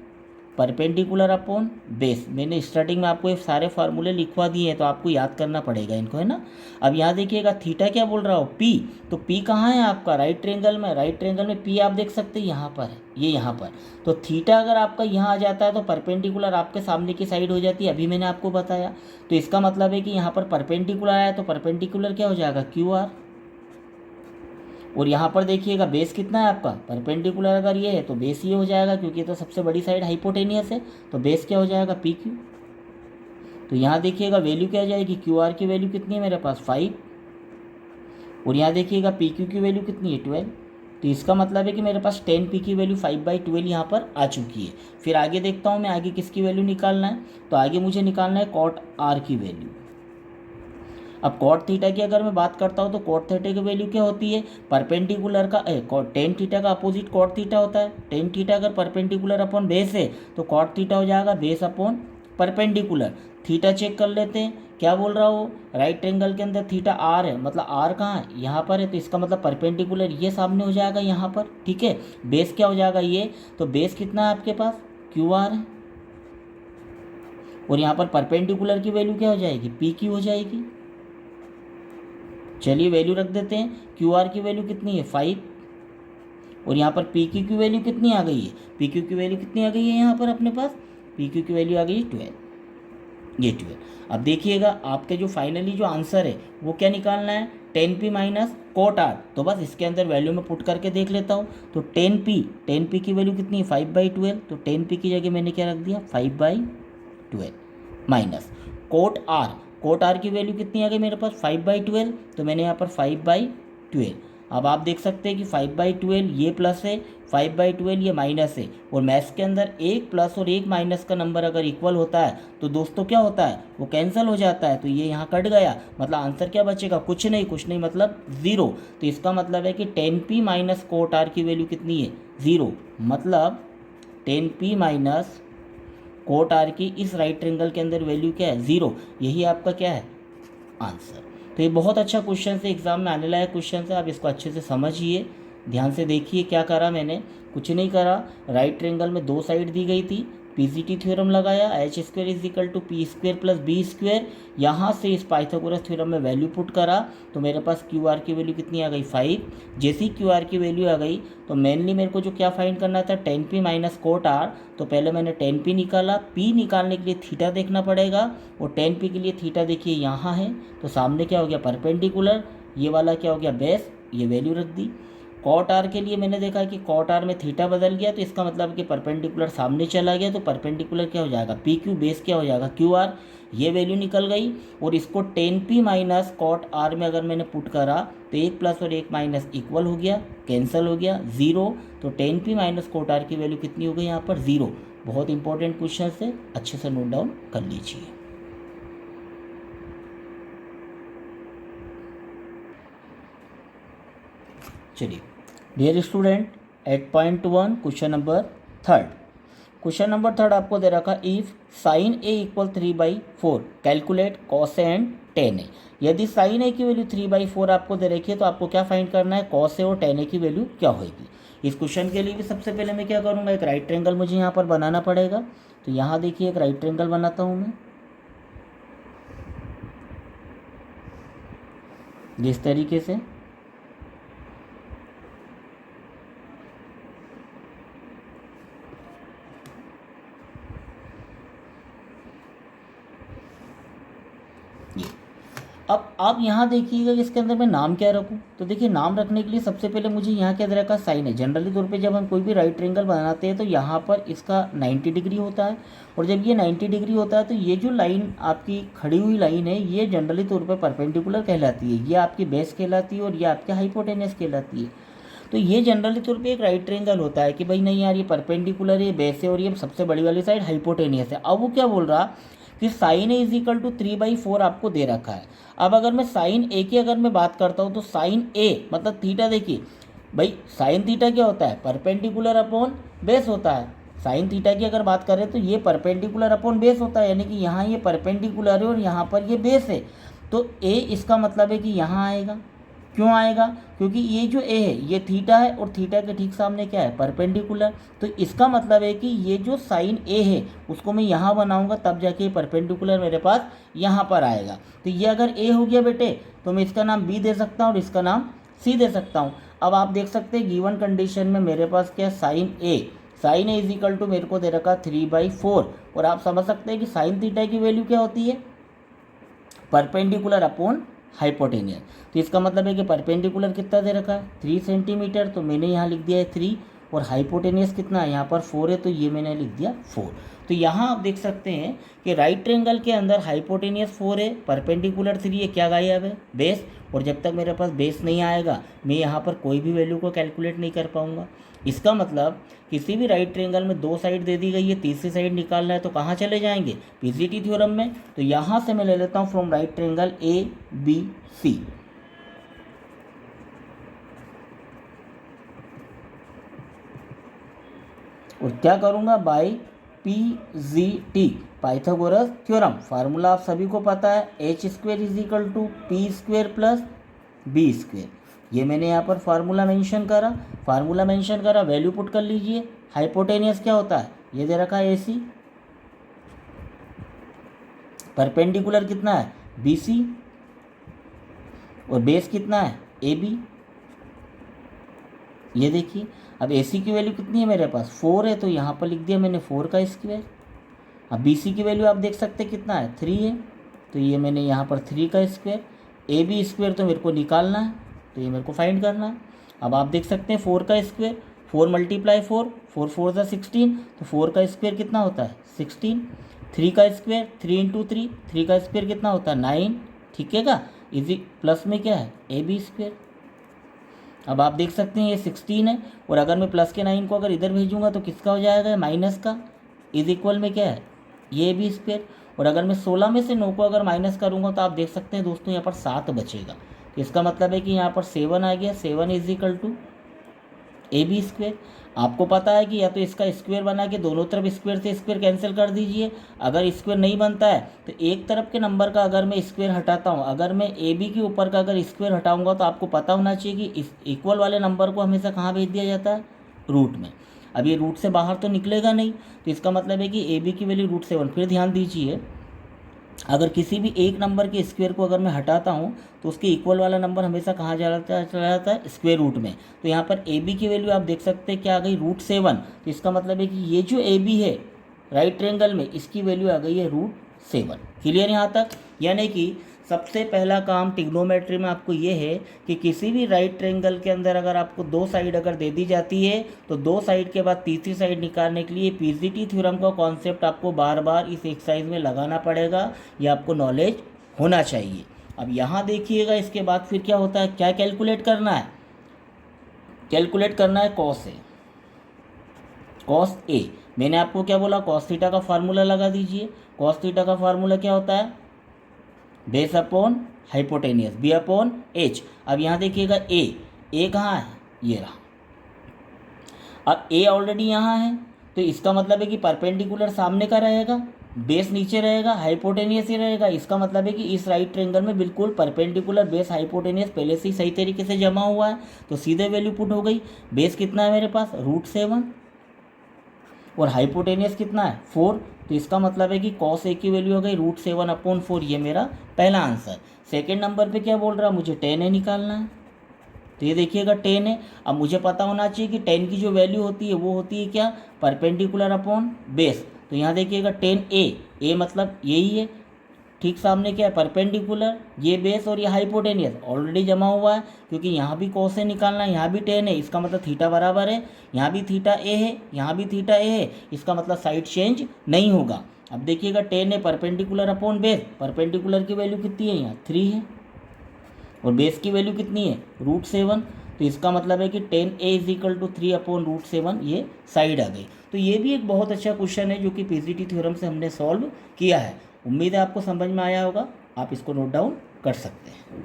परपेंडिकुलर अपॉन बेस। मैंने स्टार्टिंग में आपको ये सारे फार्मूले लिखवा दिए हैं, तो आपको याद करना पड़ेगा इनको, है ना। अब यहाँ देखिएगा थीटा क्या बोल रहा हो, पी, तो पी कहाँ है आपका, राइट ट्रायंगल में। राइट ट्रायंगल में पी आप देख सकते हैं यहाँ पर है, ये यहाँ पर। तो थीटा अगर आपका यहाँ आ जाता है तो परपेंडिकुलर आपके सामने की साइड हो जाती है, अभी मैंने आपको बताया। तो इसका मतलब है कि यहाँ पर परपेंडिकुलर आया तो परपेंडिकुलर क्या हो जाएगा, क्यू आर। और यहाँ पर देखिएगा बेस कितना है आपका, परपेंडिकुलर अगर ये है तो बेस ये हो जाएगा, क्योंकि ये तो सबसे बड़ी साइड हाइपोटेनियस है, तो बेस क्या हो जाएगा, पी क्यू। तो यहाँ देखिएगा वैल्यू क्या आ जाएगी, क्यू आर की वैल्यू कितनी है मेरे पास, 5। और यहाँ देखिएगा पी क्यू की वैल्यू कितनी है, 12। तो इसका मतलब है कि मेरे पास 10 पी की वैल्यू 5/12 यहाँ पर आ चुकी है। फिर आगे देखता हूँ मैं, आगे किसकी वैल्यू निकालना है, तो आगे मुझे निकालना है कॉट आर की वैल्यू। अब कॉट थीटा की अगर मैं बात करता हूँ तो कॉट थीटा की वैल्यू क्या होती है, परपेंडिकुलर का टेन थीटा का अपोजिट कॉट थीटा होता है। टेन थीटा अगर परपेंडिकुलर अपॉन बेस है तो कॉट थीटा हो जाएगा base upon perpendicular. Theta check कर लेते हैं, क्या बोल रहा हो, राइट ट्रायंगल के अंदर थीटा आर है, मतलब आर कहाँ है, यहाँ पर है, तो इसका मतलब परपेंडिकुलर ये सामने हो जाएगा यहाँ पर, ठीक है। बेस क्या हो जाएगा ये, तो बेस कितना है आपके पास, क्यू आर है। और यहाँ पर परपेंडिकुलर की वैल्यू क्या हो जाएगी, पी क्यू हो जाएगी। चलिए वैल्यू रख देते हैं, क्यू आर की वैल्यू कितनी है, 5। और यहाँ पर पी क्यू की वैल्यू कितनी आ गई है, पी क्यू की वैल्यू कितनी आ गई है यहाँ पर अपने पास, पी क्यू की वैल्यू आ गई है 12, ये 12। अब देखिएगा आपके जो फाइनली जो आंसर है वो क्या निकालना है, 10p माइनस कोट आर। तो बस इसके अंदर वैल्यू में पुट करके देख लेता हूँ। तो 10p की वैल्यू कितनी है, 5/12। तो 10p की जगह मैंने क्या रख दिया, 5/12 माइनस कोट आर की वैल्यू कितनी आ गई मेरे पास, 5/12। तो मैंने यहाँ पर 5/12। अब आप देख सकते हैं कि 5/12 ये प्लस है, 5/12 ये माइनस है। और मैथ्स के अंदर एक प्लस और एक माइनस का नंबर अगर इक्वल होता है तो दोस्तों क्या होता है, वो कैंसिल हो जाता है। तो ये यहाँ कट गया, मतलब आंसर क्या बचेगा, कुछ नहीं मतलब 0। तो इसका मतलब है कि 10p माइनस कोट आर की वैल्यू कितनी है, 0। मतलब 10p माइनस कोट आर की इस राइट ट्रायंगल के अंदर वैल्यू क्या है, 0। यही आपका क्या है, आंसर। तो ये बहुत अच्छा क्वेश्चन है, एग्जाम में आने लायक क्वेश्चन है। आप इसको अच्छे से समझिए, ध्यान से देखिए। क्या करा मैंने, कुछ नहीं करा। राइट ट्रायंगल में दो साइड दी गई थी, पीजीटी थ्योरम लगाया, h² = p² + b²। यहाँ से इस पाइथागोरस थ्योरम में वैल्यू पुट करा तो मेरे पास क्यू आर की वैल्यू कितनी आ गई, 5। जैसी क्यू आर की वैल्यू आ गई तो मेनली मेरे को जो क्या फाइंड करना था, 10p माइनस कोट आर। तो पहले मैंने 10p निकाला, p निकालने के लिए थीटा देखना पड़ेगा। और 10p के लिए थीटा देखिए यहाँ है, तो सामने क्या हो गया, परपेंडिकुलर, ये वाला क्या हो गया, बेस, ये वैल्यू रख दी। कॉट आर के लिए मैंने देखा कि कॉट आर में थीटा बदल गया, तो इसका मतलब कि परपेंडिकुलर सामने चला गया, तो परपेंडिकुलर क्या हो जाएगा, पी क्यू, बेस क्या हो जाएगा, क्यू आर। ये वैल्यू निकल गई। और इसको 10p माइनस कॉट आर में अगर मैंने पुट करा तो एक प्लस और एक माइनस इक्वल हो गया, कैंसिल हो गया, 0। तो 10p माइनस कॉट आर की वैल्यू कितनी हो गई यहाँ पर, 0। बहुत इंपॉर्टेंट क्वेश्चन है, अच्छे से नोट डाउन कर लीजिए। चलिए dear student, 8.1 question number 3। Question number 3 आपको दे रखा, if sine a = 3/4 calculate cos a and tan a. यदि साइन a की वैल्यू 3/4 आपको दे रखी है तो आपको क्या फाइंड करना है, कॉस ए और टेन ए की वैल्यू क्या होगी। इस क्वेश्चन के लिए भी सबसे पहले मैं क्या करूँगा, एक राइट ट्रायंगल मुझे यहाँ पर बनाना पड़ेगा। तो यहाँ देखिए एक राइट ट्रायंगल बनाता हूँ मैं जिस तरीके से। अब आप यहाँ देखिएगा कि इसके अंदर मैं नाम क्या रखूँ। तो देखिए नाम रखने के लिए सबसे पहले मुझे यहाँ क्या तरह का साइन है। जनरली तौर पे जब हम कोई भी राइट ट्रायंगल बनाते हैं तो यहाँ पर इसका 90 डिग्री होता है। और जब ये 90 डिग्री होता है तो ये जो लाइन आपकी खड़ी हुई लाइन है ये जनरली तौर पर परपेंडिकुलर कहलाती है, ये आपकी बेस कहलाती है और ये आपकी हाइपोटेनस कहलाती है। तो ये जनरली तौर पे एक राइट ट्रायंगल होता है कि भाई नहीं यार ये परपेंडिकुलर है, बेस है और ये सबसे बड़ी वाली साइड हाइपोटेनियस है। अब वो क्या बोल रहा कि साइन ए = 3/4 आपको दे रखा है। अब अगर मैं साइन ए की अगर मैं बात करता हूँ तो साइन ए मतलब थीटा, देखिए भाई साइन थीटा क्या होता है, परपेंडिकुलर अपॉन बेस होता है। साइन थीटा की अगर बात करें तो ये परपेंडिकुलर अपॉन बेस होता है, यानी कि यहाँ ये परपेंडिकुलर है और यहाँ पर ये बेस है। तो ए इसका मतलब है कि यहाँ आएगा, क्यों आएगा? क्योंकि ये जो ए है ये थीटा है और थीटा के ठीक सामने क्या है? परपेंडिकुलर। तो इसका मतलब है कि ये जो साइन ए है उसको मैं यहाँ बनाऊंगा तब जाके परपेंडिकुलर मेरे पास यहाँ पर आएगा। तो ये अगर ए हो गया बेटे तो मैं इसका नाम बी दे सकता हूँ और इसका नाम सी दे सकता हूँ। अब आप देख सकते हैं गिवन कंडीशन में मेरे पास क्या sine A is equal to मेरे को दे रखा 3/4 और आप समझ सकते हैं कि साइन थीटा की वैल्यू क्या होती है? Perpendicular upon hypotenuse. तो इसका मतलब है कि परपेंडिकुलर कितना दे रखा है? 3 सेंटीमीटर, तो मैंने यहाँ लिख दिया है 3 और हाइपोटेनियस कितना है? यहाँ पर 4 है तो ये मैंने लिख दिया 4। तो यहाँ आप देख सकते हैं कि राइट ट्रायंगल के अंदर हाइपोटेनियस 4 है, परपेंडिकुलर 3 है, क्या गायब है? बेस। और जब तक मेरे पास बेस नहीं आएगा मैं यहाँ पर कोई भी वैल्यू को कैलकुलेट नहीं कर पाऊँगा। इसका मतलब किसी भी राइट ट्रायंगल में 2 साइड दे दी गई है, तीसरी साइड निकालना है तो कहाँ चले जाएंगे? पीसीटी थ्योरम में। तो यहाँ से मैं ले लेता हूँ from right triangle A B C, और क्या करूँगा? By PGT, Pythagoras theorem. Formula आप सभी को पता है, h² is equal to p² plus b²। ये मैंने यहाँ पर फार्मूला मेंशन करा, वैल्यू पुट कर लीजिए। हाइपोटेनियस क्या होता है? ये दे रखा है AC, परपेंडिकुलर कितना है? BC, और बेस कितना है? AB। ये देखिए अब AC की वैल्यू कितनी है मेरे पास? 4 है तो यहाँ पर लिख दिया मैंने 4 का स्क्वायर। अब BC की वैल्यू आप देख सकते हैं कितना है? 3 है तो ये मैंने यहाँ पर 3 का स्क्वायर। AB² तो मेरे को निकालना है तो ये मेरे को फाइंड करना है। अब आप देख सकते हैं 4 का स्क्वायर, 4 × 4, 4 4 ज़ा 16, तो 4 का स्क्वायर कितना होता है? 16। 3 का स्क्वायर 3 × 3, 3 का स्क्वायर कितना होता है? 9। ठीक है का? इजी प्लस में क्या है? AB²। अब आप देख सकते हैं ये 16 है और अगर मैं प्लस के 9 को अगर इधर भेजूंगा तो किसका हो जाएगा? माइनस का। इज इक्वल में क्या है? ये AB²। और अगर मैं 16 में से 9 को अगर माइनस करूंगा तो आप देख सकते हैं दोस्तों यहाँ पर 7 बचेगा। तो इसका मतलब है कि यहाँ पर 7 आ गया। 7 इज इक्वल टू AB²। आपको पता है कि या तो इसका स्क्वायर बना के दोनों तरफ स्क्वायर से स्क्वायर कैंसिल कर दीजिए। अगर स्क्वायर नहीं बनता है तो एक तरफ के नंबर का अगर मैं स्क्वायर हटाता हूँ, अगर मैं AB के ऊपर का अगर स्क्वायर हटाऊंगा तो आपको पता होना चाहिए कि इस इक्वल वाले नंबर को हमेशा कहाँ भेज दिया जाता है? रूट में। अब ये रूट से बाहर तो निकलेगा नहीं, तो इसका मतलब है कि AB की वैल्यू √7। फिर ध्यान दीजिए अगर किसी भी एक नंबर के स्क्वायर को अगर मैं हटाता हूँ तो उसके इक्वल वाला नंबर हमेशा कहाँ चला जाता है? स्क्वायर रूट में। तो यहाँ पर AB की वैल्यू आप देख सकते हैं क्या आ गई? √7। तो इसका मतलब है कि ये जो AB है राइट ट्रायंगल में इसकी वैल्यू आ गई है √7। क्लियर यहाँ तक? यानी कि सबसे पहला काम टिग्नोमेट्री में आपको ये है कि किसी भी राइट ट्रायंगल के अंदर अगर आपको 2 साइड अगर दे दी जाती है तो 2 साइड के बाद तीसरी साइड निकालने के लिए पीजीटी थ्योरम का कॉन्सेप्ट आपको बार बार इस एक्सरसाइज में लगाना पड़ेगा। ये आपको नॉलेज होना चाहिए। अब यहाँ देखिएगा इसके बाद फिर क्या होता है? क्या कैलकुलेट करना है? कैलकुलेट करना है कॉस ए। मैंने आपको क्या बोला? कॉस थीटा का फार्मूला लगा दीजिए। कॉस थीटा का फार्मूला क्या होता है? Base upon hypotenuse, B upon H। अब यहाँ देखिएगा ए कहाँ है? ये रहा। अब A ऑलरेडी यहाँ है तो इसका मतलब है कि परपेंडिकुलर सामने का रहेगा, बेस नीचे रहेगा, हाइपोटेनियस ही रहेगा। इसका मतलब है कि इस राइट ट्रायंगल में बिल्कुल परपेंडिकुलर बेस हाइपोटेनियस पहले से ही सही तरीके से जमा हुआ है। तो सीधे वैल्यू पुट हो गई। बेस कितना है मेरे पास? √7 और हाइपोटेनियस कितना है? 4। तो इसका मतलब है कि कॉस ए की वैल्यू हो गई √7/4। ये मेरा पहला आंसर। सेकेंड नंबर पे क्या बोल रहा है? मुझे tan ए निकालना है। तो ये देखिएगा tan है। अब मुझे पता होना चाहिए कि tan की जो वैल्यू होती है वो होती है क्या? Perpendicular upon base. तो यहाँ देखिएगा tan ए मतलब यही है, ठीक सामने क्या है? परपेंडिकुलर, ये बेस और ये हाइपोटेनियस ऑलरेडी जमा हुआ है क्योंकि यहाँ भी कॉस ए निकालना है, यहाँ भी tan है। इसका मतलब थीटा बराबर है, यहाँ भी थीटा ए है, यहाँ भी थीटा ए है। इसका मतलब साइड चेंज नहीं होगा। अब देखिएगा tan है परपेंडिकुलर अपॉन बेस। परपेंडिकुलर की वैल्यू कितनी है? यहाँ 3 है और बेस की वैल्यू कितनी है? √7। तो इसका मतलब है कि tan A is equal to 3/√7। ये साइड आ गई। तो ये भी एक बहुत अच्छा क्वेश्चन है जो कि पीजीटी थ्योरम से हमने सॉल्व किया है। उम्मीद है आपको समझ में आया होगा। आप इसको नोट डाउन कर सकते हैं।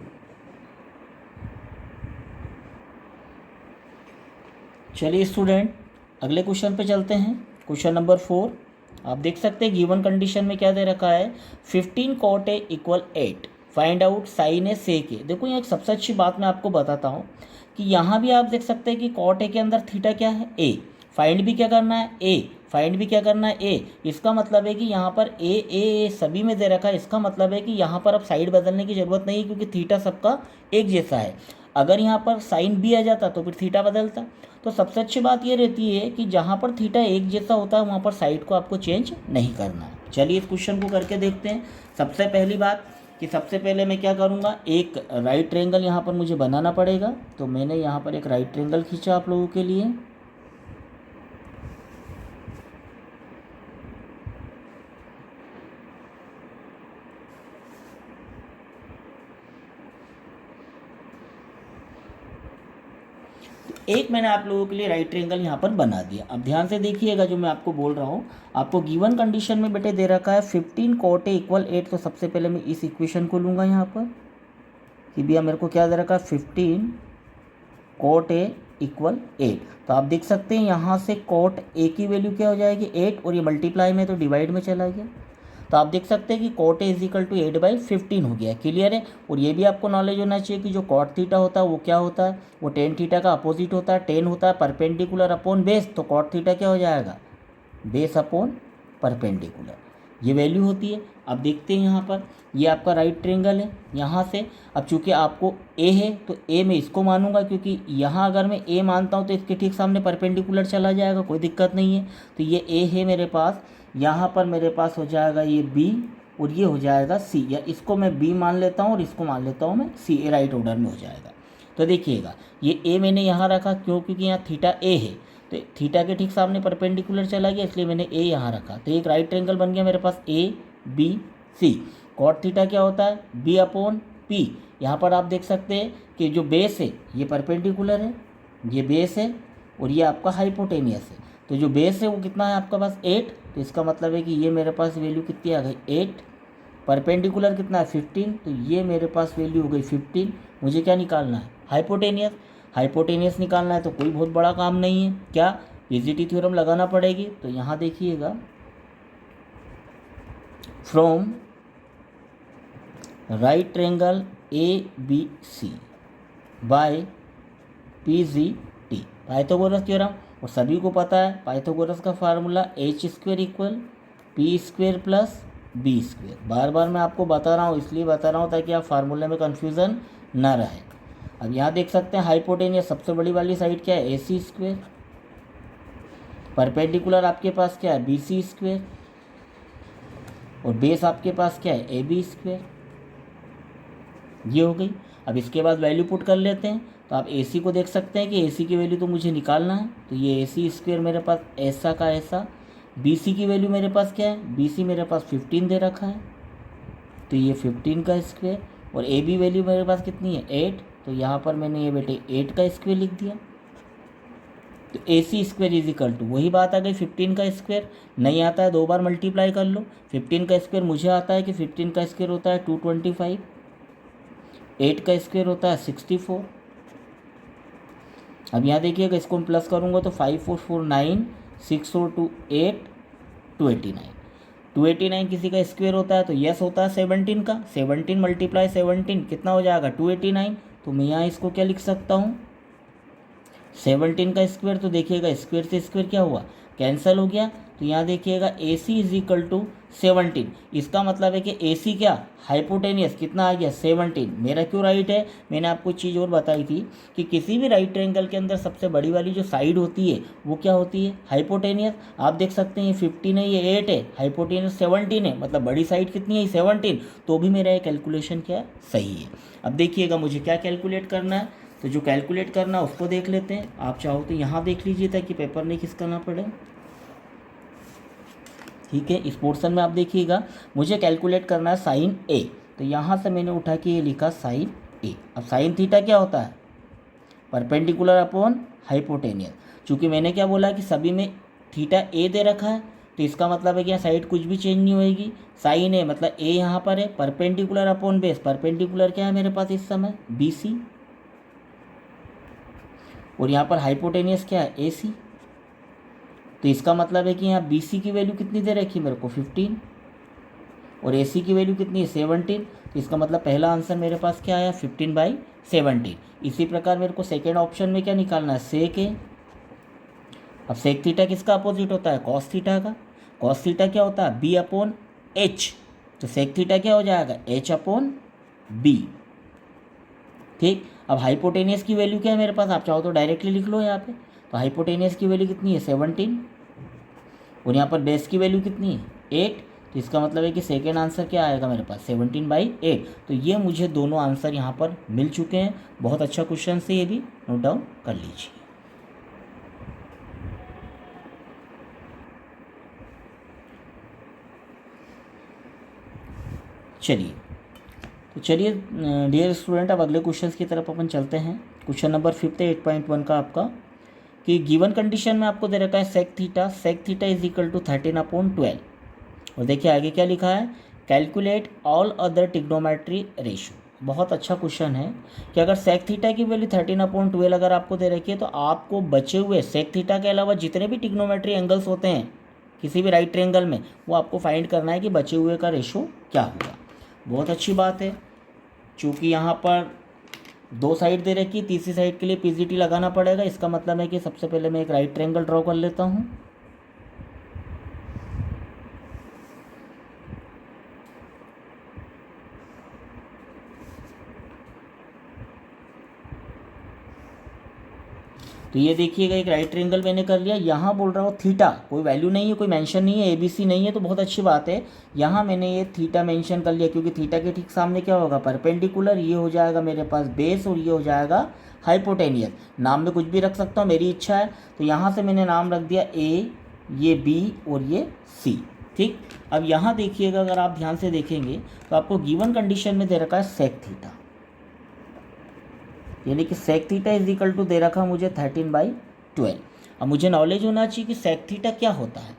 चलिए स्टूडेंट अगले क्वेश्चन पे चलते हैं। क्वेश्चन नंबर 4 आप देख सकते हैं गिवन कंडीशन में क्या दे रखा है? 15 cot A = 8, find out sine A sec A. देखो यहाँ एक सबसे अच्छी बात मैं आपको बताता हूँ कि यहाँ भी आप देख सकते हैं कि कॉट ए के अंदर थीटा क्या है, ए। फाइंड भी क्या करना है, ए। फाइंड भी क्या करना है, ए। इसका मतलब है कि यहाँ पर ए सभी में दे रखा है। इसका मतलब है कि यहाँ पर अब साइड बदलने की ज़रूरत नहीं है क्योंकि थीटा सबका एक जैसा है। अगर यहाँ पर साइन बी आ जाता तो फिर थीटा बदलता। तो सबसे अच्छी बात ये रहती है कि जहाँ पर थीटा एक जैसा होता है वहाँ पर साइड को आपको चेंज नहीं करना है। चलिए इस क्वेश्चन को करके देखते हैं। सबसे पहली बात कि सबसे पहले मैं क्या करूँगा, एक राइट ट्रायंगल यहाँ पर मुझे बनाना पड़ेगा। तो मैंने यहाँ पर एक राइट ट्रायंगल खींचा आप लोगों के लिए। एक मैंने आप लोगों के लिए राइट ट्रायंगल यहाँ पर बना दिया। अब ध्यान से देखिएगा जो मैं आपको बोल रहा हूँ। आपको गिवन कंडीशन में बेटे दे रखा है 15 cot A = 8। तो सबसे पहले मैं इस इक्वेशन को लूँगा यहाँ पर कि भैया मेरे को क्या दे रखा है, 15 cot A = 8। तो आप देख सकते हैं यहाँ से cot A की वैल्यू क्या हो जाएगी, 8, और ये मल्टीप्लाई में तो डिवाइड में चला गया। तो आप देख सकते हैं कि cot A = 8/15 हो गया। क्लियर है। और ये भी आपको नॉलेज होना चाहिए कि जो cot थीटा होता है वो क्या होता है, वो tan थीटा का अपोजिट होता है। tan होता है परपेंडिकुलर अपॉन बेस, तो cot थीटा क्या हो जाएगा, बेस अपॉन परपेंडिकुलर। ये वैल्यू होती है। अब देखते हैं यहाँ पर ये आपका राइट ट्रायंगल है। यहाँ से अब चूंकि आपको ए है तो ए में इसको मानूंगा क्योंकि यहाँ अगर मैं ए मानता हूँ तो इसके ठीक सामने परपेंडिकुलर चला जाएगा, कोई दिक्कत नहीं है। तो ये ए है मेरे पास, यहाँ पर मेरे पास हो जाएगा ये बी और ये हो जाएगा सी, या इसको मैं बी मान लेता हूँ और इसको मान लेता हूँ मैं सी। ए राइट ऑर्डर में हो जाएगा। तो देखिएगा ये ए मैंने यहाँ रखा क्यों, क्योंकि यहाँ थीटा ए है तो थीटा के ठीक सामने परपेंडिकुलर चला गया, इसलिए मैंने ए यहाँ रखा। तो एक राइट ट्रायंगल बन गया मेरे पास A B C. Cot theta क्या होता है, बी अपॉन पी। यहाँ पर आप देख सकते हैं कि जो बेस है ये परपेंडिकुलर है, ये बेस है और ये आपका हाइपोटेनियस है। तो जो बेस है वो कितना है आपका पास 8। तो इसका मतलब है कि ये मेरे पास वैल्यू कितनी आ गई 8। परपेंडिकुलर कितना है 15, तो ये मेरे पास वैल्यू हो गई 15। मुझे क्या निकालना है, हाइपोटेनियस। हाइपोटेनियस निकालना है तो कोई बहुत बड़ा काम नहीं है, क्या पीजीटी थ्योरम लगाना पड़ेगी। तो यहाँ देखिएगा, from right triangle ABC by PGT, Pythagoras theorem. और सभी को पता है पाइथागोरस का फार्मूला h² = p² + b²। बार बार मैं आपको बता रहा हूँ, इसलिए बता रहा हूँ ताकि आप फार्मूले में कन्फ्यूज़न ना रहे। अब यहाँ देख सकते हैं हाइपोटेनियस सबसे बड़ी वाली साइड क्या है, AC²। परपेंडिकुलर आपके पास क्या है, BC²। और बेस आपके पास क्या है, AB²। ये हो गई। अब इसके बाद वैल्यू पुट कर लेते हैं। तो आप AC को देख सकते हैं कि AC की वैल्यू तो मुझे निकालना है। तो ये AC² मेरे पास ऐसा का ऐसा। BC की वैल्यू मेरे पास क्या है, BC मेरे पास 15 दे रखा है, तो ये 15 का स्क्वायर। और AB वैल्यू मेरे पास कितनी है 8, तो यहाँ पर मैंने ये बेटे 8 का स्क्वायर लिख दिया। तो AC² = वही बात आ गई 15 का स्क्वायर। नहीं आता है 2 बार मल्टीप्लाई कर लो। 15 का स्क्वायर मुझे आता है कि 15 का स्क्वायर होता है 225, 8 का स्क्वायर होता है 64। अब यहाँ देखिएगा इसको मैं प्लस करूँगा तो 5 4 4 9, 6 4 2 8, 289। 289 किसी का स्क्वायर होता है तो यस होता है 17 का। 17 × 17 कितना हो जाएगा 289। तो मैं यहाँ इसको क्या लिख सकता हूँ 17 का स्क्वायर। तो देखिएगा स्क्वायर से स्क्वायर क्या हुआ, कैंसिल हो गया। तो यहाँ देखिएगा AC = 17। इसका मतलब है कि AC क्या, हाइपोटेनियस कितना आ गया 17। मेरा क्यों राइट है, मैंने आपको चीज़ और बताई थी कि किसी भी राइट ट्रायंगल के अंदर सबसे बड़ी वाली जो साइड होती है वो क्या होती है, हाइपोटेनियस। आप देख सकते हैं ये 15 है, ये 8 है, हाइपोटेनियस 17 है, मतलब बड़ी साइड कितनी है 17। तो भी मेरा ये कैलकुलेशन क्या है, सही है। अब देखिएगा मुझे क्या कैलकुलेट करना है, तो जो कैलकुलेट करना है उसको देख लेते हैं। आप चाहो तो यहाँ देख लीजिए ताकि पेपर नहीं खिसका ना पड़े। ठीक है, इस पोर्शन में आप देखिएगा मुझे कैलकुलेट करना है साइन A। तो यहाँ से मैंने उठा के ये लिखा साइन A। अब साइन थीटा क्या होता है, परपेंडिकुलर अपॉन हाइपोटेनियस। चूँकि मैंने क्या बोला कि सभी में थीटा A दे रखा है, तो इसका मतलब है कि यहाँ साइड कुछ भी चेंज नहीं होएगी। साइन A मतलब A यहाँ पर है, परपेंडिकुलर अपॉन बेस। परपेंडिकुलर क्या है मेरे पास इस समय BC, और यहाँ पर हाइपोटेनियस क्या है AC। तो इसका मतलब है कि यहाँ BC की वैल्यू कितनी दे रखी है मेरे को 15, और AC की वैल्यू कितनी है 17, तो इसका मतलब पहला आंसर मेरे पास क्या आया 15/17। इसी प्रकार मेरे को सेकेंड ऑप्शन में क्या निकालना है सेक है। अब सेक थीटा किसका अपोजिट होता है कॉस थीटा का। कॉस थीटा क्या होता है B/H, तो सेक थीटा क्या हो जाएगा H/B। ठीक, अब हाइपोटेनियस की वैल्यू क्या है मेरे पास, आप चाहो तो डायरेक्टली लिख लो यहाँ पे। तो हाइपोटेनियस की वैल्यू कितनी है 17 और यहाँ पर बेस की वैल्यू कितनी है 8, तो इसका मतलब है कि सेकेंड आंसर क्या आएगा मेरे पास 17/8। तो ये मुझे दोनों आंसर यहाँ पर मिल चुके हैं। बहुत अच्छा क्वेश्चन से, ये भी नोट डाउन कर लीजिए। चलिए डियर स्टूडेंट, अब अगले क्वेश्चंस की तरफ अपन चलते हैं। क्वेश्चन नंबर 5 है 8.1 का आपका, कि गिवन कंडीशन में आपको दे रखा है sec theta is equal to 13/12। और देखिए आगे क्या लिखा है, calculate all other trigonometry ratio. बहुत अच्छा क्वेश्चन है कि अगर सेक थीटा की वैल्यू 13/12 अगर आपको दे रखी है, तो आपको बचे हुए सेक थीटा के अलावा जितने भी टिग्नोमेट्री एंगल्स होते हैं किसी भी राइट ट्रायंगल में, वो आपको फाइंड करना है कि बचे हुए का रेशियो क्या होगा। बहुत अच्छी बात है, चूँकि यहाँ पर 2 साइड दे रखी, तीसरी साइड के लिए PGT लगाना पड़ेगा। इसका मतलब है कि सबसे पहले मैं एक राइट ट्रायंगल ड्रॉ कर लेता हूँ। तो ये देखिएगा एक राइट ट्रायंगल मैंने कर लिया। यहाँ बोल रहा हूँ थीटा, कोई वैल्यू नहीं है, कोई मेंशन नहीं है, ABC नहीं है, तो बहुत अच्छी बात है। यहाँ मैंने ये थीटा मेंशन कर लिया, क्योंकि थीटा के ठीक सामने क्या होगा परपेंडिकुलर, ये हो जाएगा मेरे पास बेस और ये हो जाएगा हाइपोटेनियस। नाम में कुछ भी रख सकता हूँ, मेरी इच्छा है। तो यहाँ से मैंने नाम रख दिया A, ये B और ये C। ठीक, अब यहाँ देखिएगा, अगर आप ध्यान से देखेंगे तो आपको गिवन कंडीशन में दे रखा है सेक थीटा, यानी कि sec theta is equal to दे रखा मुझे 13/12। अब मुझे नॉलेज होना चाहिए कि सेक थीटा क्या होता है।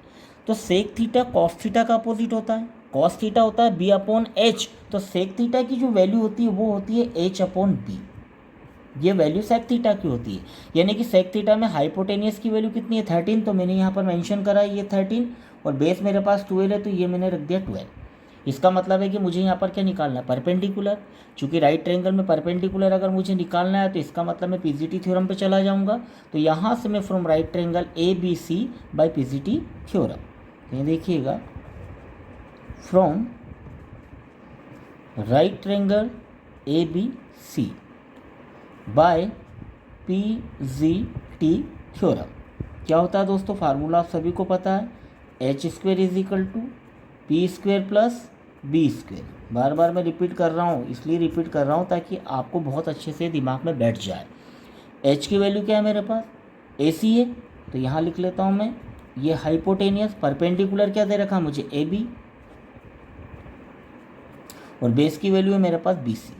तो सेक थीटा कॉस थीटा का अपोजिट होता है, कॉस थीटा होता है B/H। तो सेक थीटा की जो वैल्यू होती है वो होती है H/B। ये वैल्यू सेक थीटा की होती है, यानी कि सेक थीटा में हाइपोटेनियस की वैल्यू कितनी है 13, तो मैंने यहाँ पर मेंशन करा है ये 13, और बेस मेरे पास 12 है, तो ये मैंने रख दिया 12। इसका मतलब है कि मुझे यहाँ पर क्या निकालना है परपेंडिकुलर। चूँकि राइट ट्रायंगल में परपेंडिकुलर अगर मुझे निकालना है, तो इसका मतलब मैं PGT थ्योरम पे चला जाऊँगा। तो यहाँ से मैं from right triangle ABC by PGT theorem, ये देखिएगा from right triangle ABC by PGT theorem. क्या होता है दोस्तों, फार्मूला आप सभी को पता है, H² is equal to P² plus B²। बार बार मैं रिपीट कर रहा हूँ, इसलिए रिपीट कर रहा हूँ ताकि आपको बहुत अच्छे से दिमाग में बैठ जाए। H की वैल्यू क्या है मेरे पास AC है, तो यहाँ लिख लेता हूँ मैं ये हाइपोटेनियस। परपेंडिकुलर क्या दे रखा मुझे AB, और बेस की वैल्यू है मेरे पास BC।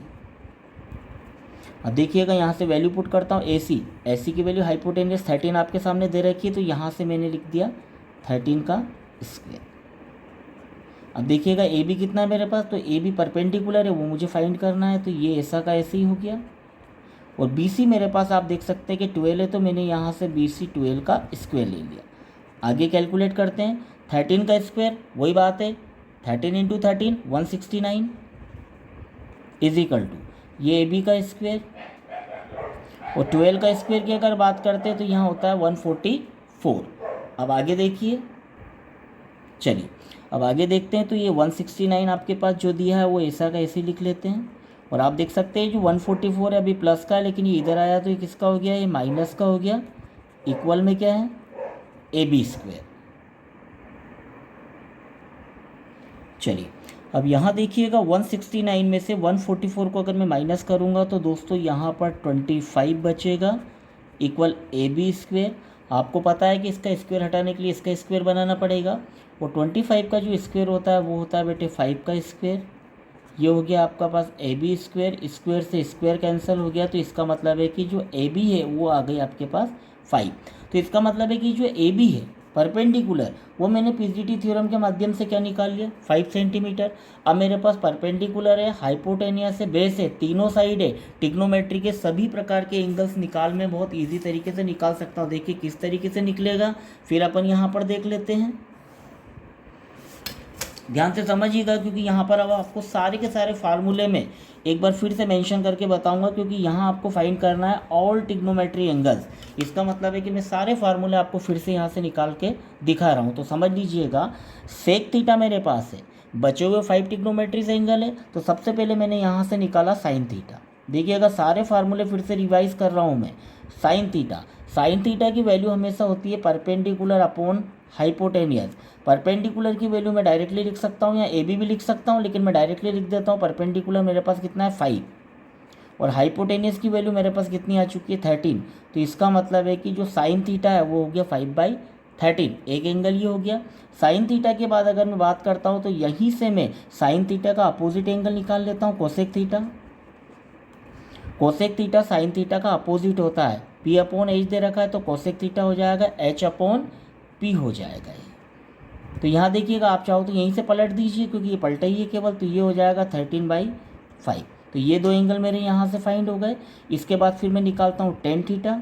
अब देखिएगा यहाँ से वैल्यू पुट करता हूँ AC की वैल्यू हाइपोटेनियस 13 आपके सामने दे रखी है, तो यहाँ से मैंने लिख दिया 13 का स्क्वायर। अब देखिएगा AB कितना है मेरे पास, तो AB परपेंडिकुलर है, वो मुझे फाइंड करना है, तो ये ऐसा का ऐसे ही हो गया। और BC मेरे पास आप देख सकते हैं कि 12 है, तो मैंने यहाँ से BC 12 का स्क्वायर ले लिया। आगे कैलकुलेट करते हैं, 13 का स्क्वायर वही बात है 13 इंटू 13 169 इज इक्वल टू ये AB का स्क्वायर, और 12 का स्क्वायर की अगर बात करते हैं तो यहाँ होता है 144। अब आगे देखिए, चलिए अब आगे देखते हैं। तो ये 169 आपके पास जो दिया है वो ऐसा का ऐसे लिख लेते हैं, और आप देख सकते हैं जो 144 है अभी प्लस का है, लेकिन ये इधर आया तो ये किसका हो गया, ये माइनस का हो गया। इक्वल में क्या है AB²। चलिए अब यहाँ देखिएगा 169 में से 144 को अगर मैं माइनस करूँगा तो दोस्तों यहाँ पर 25 बचेगा इक्वल AB²। आपको पता है कि इसका स्क्वायर हटाने के लिए इसका स्क्वायर बनाना पड़ेगा, और 25 का जो स्क्वायर होता है वो होता है बेटे 5 का स्क्वायर। ये हो गया आपका पास AB², स्क्वायर से स्क्वायर कैंसिल हो गया, तो इसका मतलब है कि जो AB है वो आ गई आपके पास 5। तो इसका मतलब है कि जो AB है परपेंडिकुलर, वो मैंने PGT थ्योरम के माध्यम से क्या निकाल लिया 5 सेंटीमीटर। अब मेरे पास परपेंडिकुलर है, हाइपोटेनियस है, बेस है, तीनों साइड है, टिग्नोमेट्री के सभी प्रकार के एंगल्स निकाल में बहुत इजी तरीके से निकाल सकता हूँ। देखिए किस तरीके से निकलेगा, फिर अपन यहाँ पर देख लेते हैं। ध्यान से समझिएगा, क्योंकि यहाँ पर अब आपको सारे के सारे फार्मूले में एक बार फिर से मेंशन करके बताऊंगा, क्योंकि यहाँ आपको फाइंड करना है ऑल ट्रिग्नोमेट्री एंगल्स। इसका मतलब है कि मैं सारे फार्मूले आपको फिर से यहाँ से निकाल के दिखा रहा हूँ। तो समझ लीजिएगा, सेक थीटा मेरे पास है, बचे हुए 5 ट्रिग्नोमेट्रीज एंगल है, तो सबसे पहले मैंने यहाँ से निकाला साइन थीटा। देखिएगा सारे फार्मूले फिर से रिवाइज कर रहा हूँ मैं। साइन थीटा की वैल्यू हमेशा होती है परपेंडिकुलर अपॉन हाइपोटेनियस। परपेंडिकुलर की वैल्यू मैं डायरेक्टली लिख सकता हूँ या ए बी भी लिख सकता हूँ, लेकिन मैं डायरेक्टली लिख देता हूँ। परपेंडिकुलर मेरे पास कितना है 5, और हाइपोटेनियस की वैल्यू मेरे पास कितनी आ चुकी है 13। तो इसका मतलब है कि जो साइन थीटा है वो हो गया 5/13, एक एंगल ये हो गया। साइन थीटा के बाद अगर मैं बात करता हूँ तो यहीं से मैं साइन थीटा का अपोजिट एंगल निकाल लेता हूँ, cosec theta. Cosec theta sine theta का अपोजिट होता है, P/H दे रखा है, तो कोसेक थीटा हो जाएगा H/P हो जाएगा ये। तो यहाँ देखिएगा, आप चाहो तो यहीं से पलट दीजिए, क्योंकि ये पलटा ही है केवल, तो ये हो जाएगा 13/5। तो ये दो एंगल मेरे यहाँ से फाइंड हो गए। इसके बाद फिर मैं निकालता हूँ टेन थीटा।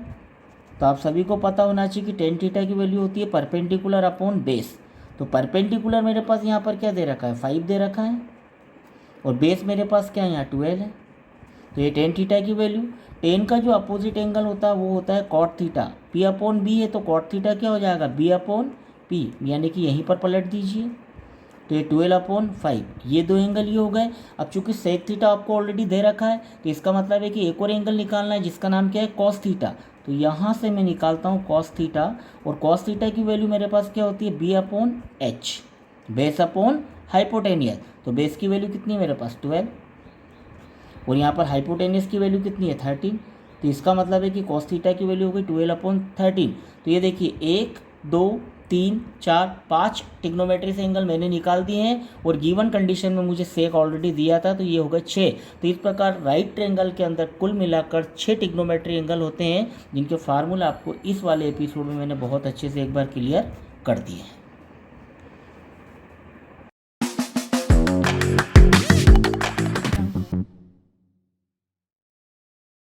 तो आप सभी को पता होना चाहिए कि टेन थीटा की वैल्यू होती है परपेंडिकुलर अपॉन बेस। तो परपेंडिकुलर मेरे पास यहाँ पर क्या दे रखा है 5 दे रखा है, और बेस मेरे पास क्या है यहाँ 12 है। तो ये टेन थीटा की वैल्यू, टेन का जो अपोजिट एंगल होता है वो होता है कॉट थीटा। P/B है, तो कॉट थीटा क्या हो जाएगा B/P, यानी कि यहीं पर पलट दीजिए। तो ये 12/5, ये दो एंगल ये हो गए। अब चूंकि सेक थीटा आपको ऑलरेडी दे रखा है, तो इसका मतलब है कि एक और एंगल निकालना है, जिसका नाम क्या है कॉस थीटा। तो यहाँ से मैं निकालता हूँ कॉस थीटा, और कॉस थीटा की वैल्यू मेरे पास क्या होती है B/H, बेस अपॉन हाइपोटेनियस। तो बेस की वैल्यू कितनी है मेरे पास 12, और यहाँ पर हाइपोटेनियस की वैल्यू कितनी है 13। तो इसका मतलब है कि कॉस थीटा की वैल्यू हो गई 12/13। तो ये देखिए 1 2 3 4 5 ट्रिग्नोमेट्री से एंगल मैंने निकाल दिए हैं, और गिवन कंडीशन में मुझे सेक ऑलरेडी दिया था, तो ये होगा 6। तो इस प्रकार राइट ट्रायंगल के अंदर कुल मिलाकर 6 ट्रिग्नोमेट्री एंगल होते हैं, जिनके फार्मूला आपको इस वाले एपिसोड में मैंने बहुत अच्छे से एक बार क्लियर कर दिए हैं।